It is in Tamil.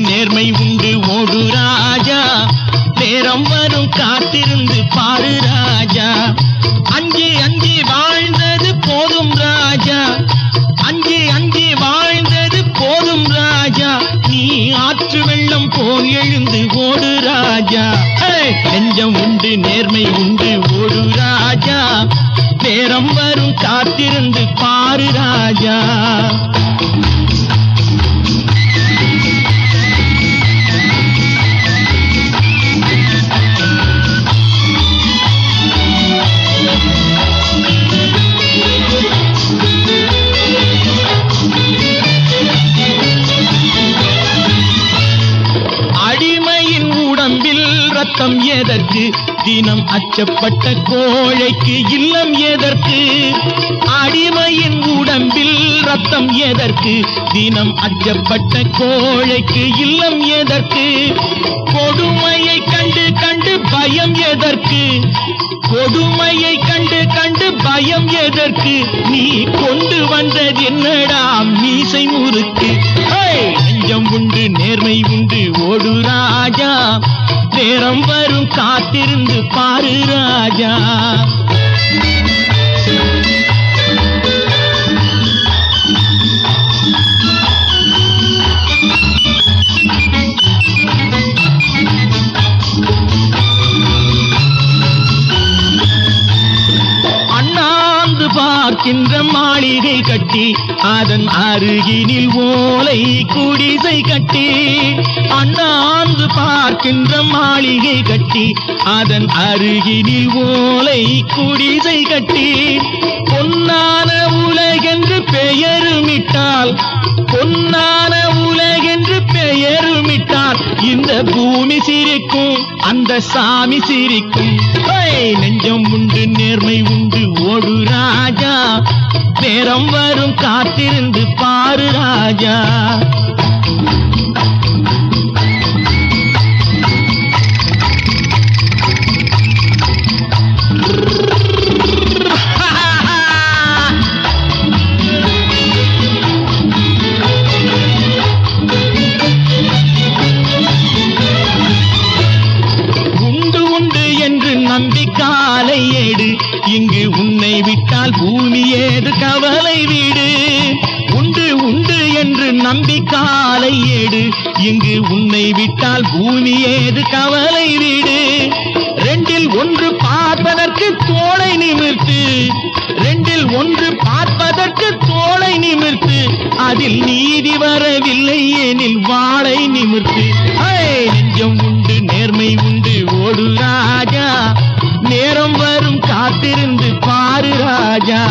நேர்மை உண்டு ஓடு ராஜா, நேரம் வரும் காத்திருந்து பாரு ராஜா. அஞ்சி அஞ்சி வாழ்ந்தது போதும் ராஜா, அஞ்சி அஞ்சி வாழ்ந்தது போதும் ராஜா. நீ ஆற்று வெள்ளம் போல் எழுந்து ஓடு ராஜா. நெஞ்சம் உண்டு நேர்மை உண்டு ஓடு ராஜா, நேரம் வரும் காத்திருந்து பாரு ராஜா. அடிமையின் உடம்பில் ரத்தம் எதற்கு, தினம் அச்சப்பட்ட கோழைக்கு இல்லம் எதற்கு. அடிமையின் உடம்பில் ரத்தம் எதற்கு, தினம் அச்சப்பட்ட கோழைக்கு இல்லம் எதற்கு. கொடுமையை கண்டு கண்டு பயம் எதற்கு, கொடுமையை கண்டு கண்டு பயம் எதற்கு. நீ கொண்டு வந்தது என்னடா மீசை முறுக்கு. நெஞ்சம் உண்டு நேர்மை உண்டு ஓடு ராஜா, நேரம் வரும் காத்திருந்து பாரு ராஜா. அண்ணாந்து பார்க்கின்ற மாளிகை கட்டி, அதன் அருகினில் ஓலை குடிசை கட்டி. அண்ணாந்து பார்க்கின்ற மாளிகை கட்டி, அதன் அருகினில் ஓலை குடிசை கட்டி. பொன்னான உலகென்று பெயருமிட்டால், பொன்னான உலகென்று பெயருமிட்டால், இந்த பூமி சிரிக்கும் அந்த சாமி சிரிக்கும். நெஞ்சம் உண்டு நேர்மை உண்டு ஓடு ராஜா, நேரம் வரும் காத்திருந்து பாரு ராஜா. காலை ஏடு, இங்கு உன்னை விட்டால் பூமி ஏது கவலை வீடு. உண்டு உண்டு என்று நம்பி காலை ஏடு, இங்கு உன்னை விட்டால் பூமி ஏது கவலை வீடு. ரெண்டில் ஒன்று பார்ப்பதற்கு தோளை நிமிர்த்து, ரெண்டில் ஒன்று பார்ப்பதற்கு தோளை நிமிர்த்து. அதில் நீதி வரவில்லை எனில் வாளை நிமிர்த்து. நெஞ்சம் உண்டு நேர்மை உண்டு ஓடு ராஜா, நேரம் வரும் காத்திருந்து பாரு ராஜா.